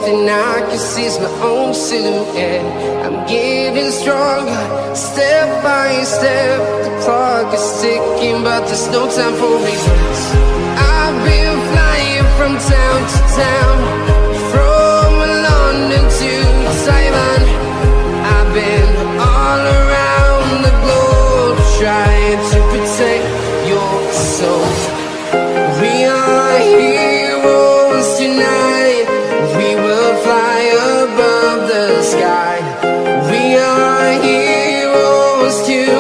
thing I can see is my own silhouette. I'm getting stronger, step by step. The clock is ticking, but there's no time for regrets. I've been flying from town to town, from London to Taiwan. I've been all around the globe, trying to protect your soul. We are heroes tonight. We will fly above the sky. We are heroes tonight.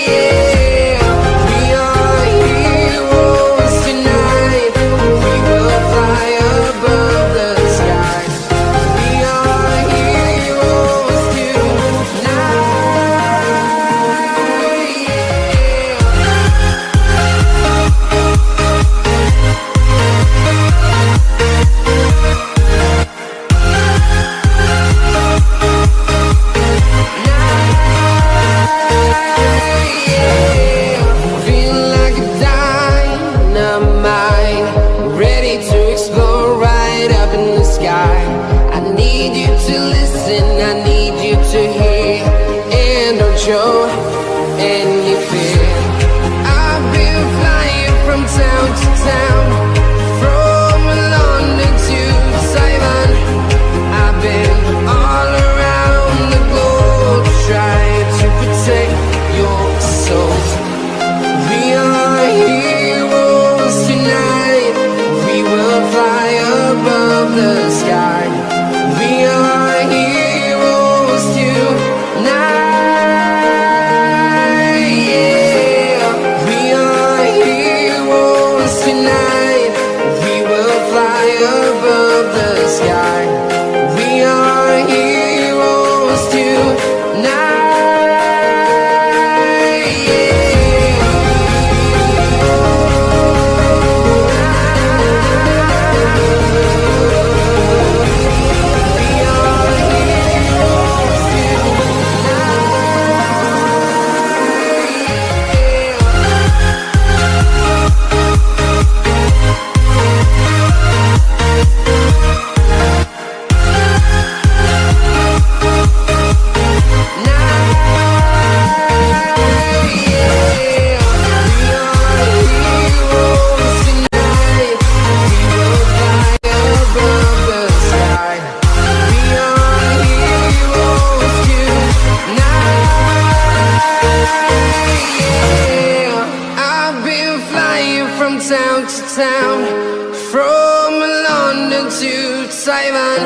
Yeah. We are heroes tonight. We will fly above the sky. We are heroes tonight. Feeling like a dynamite, ready to explode right up in the sky. I need you to listen, I need you to hear, and don't show any fear. I've been flying from town to town, from London to Taiwan. I've been all around the globe, trying to protect your soul. We are heroes tonight. We will fly above the sky. We are heroes tonight. Yeah. We are heroes tonight. We will fly above the sky. We are heroes tonight. Town to town, from London to Taiwan.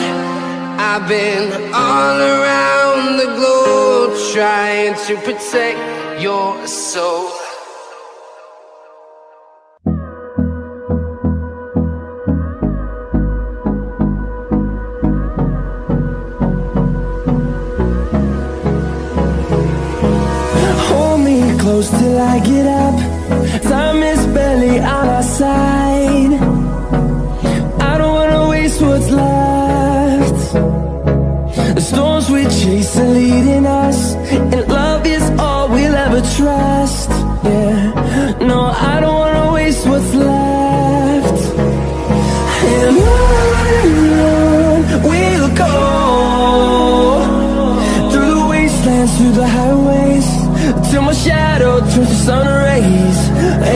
I've been all around the globe, trying to protect your soul. Hold me close till I get up. Time is barely on our side. I don't wanna waste what's left. The storms we chase are leading us, and love is all we'll ever trust. Yeah, no, I don't wanna waste what's left. And on we'll go, through the wastelands, through the highways, till my shadow turns to sun rays.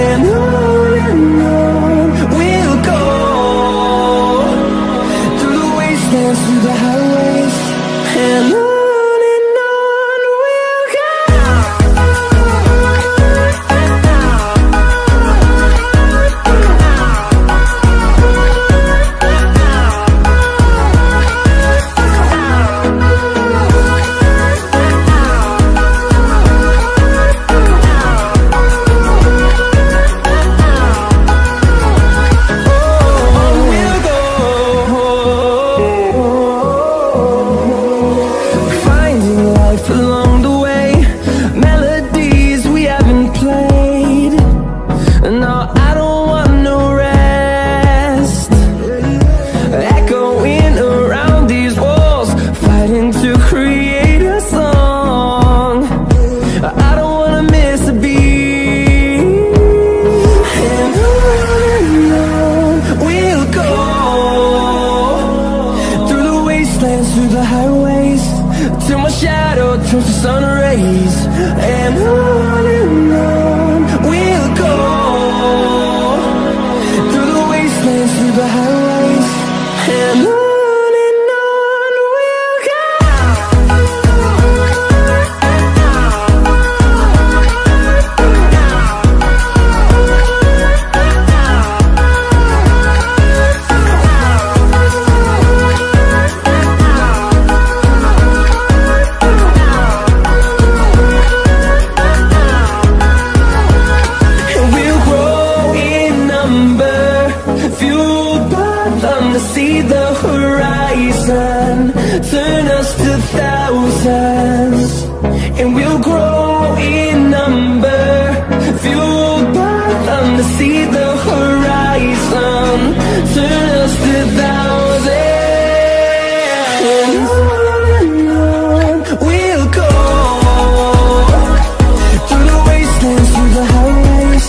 And on we'll go, through the wastelands, through the highways, and on we'll go. see the horizon, turn us to thousands, and we'll grow in number, fueled by them to see the horizon, turn us to thousands. And on we'll go, through the wastelands, through the highways,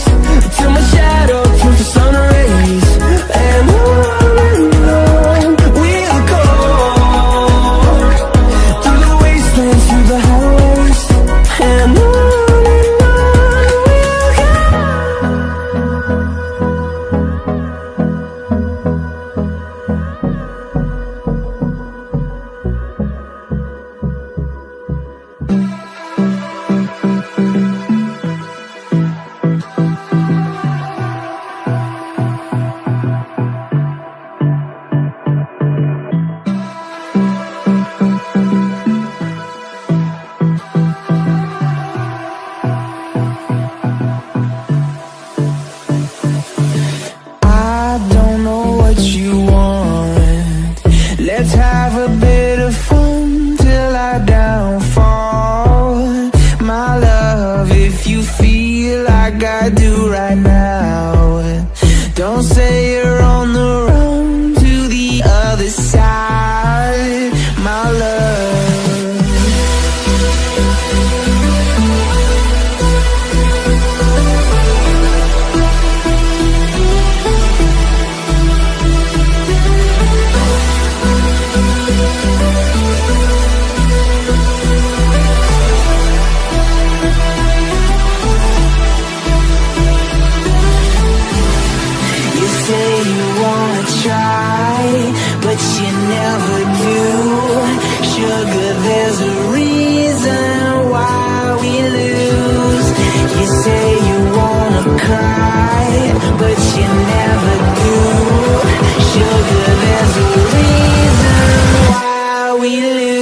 till my shadow turns to sun rays. And on we'll go, through the wastelands, through the highways, and on we'll go. I don't know what you want. Let's have a bit of fun till I downfall. My love, if you feel like I do right now, don't say you're on the run to the other side, my love. You say you wanna try, but you never do. Sugar, there's a reason why we lose. You say you wanna cry, but you never do. Sugar, there's a reason why we lose.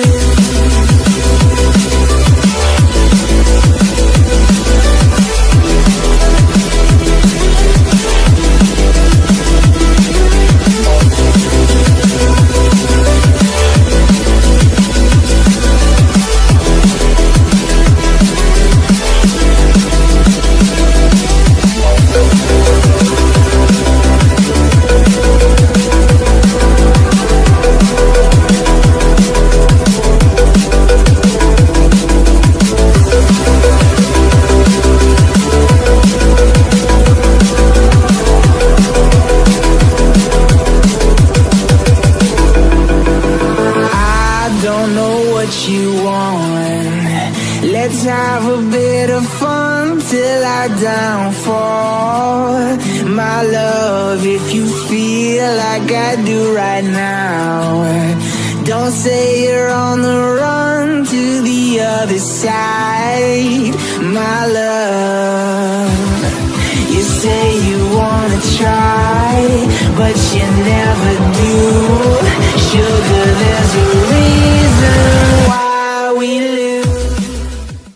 Don't know what you want. Let's have a bit of fun till I downfall. My love, if you feel like I do right now, don't say you're on the run to the other side, my love. You say you wanna try, but you never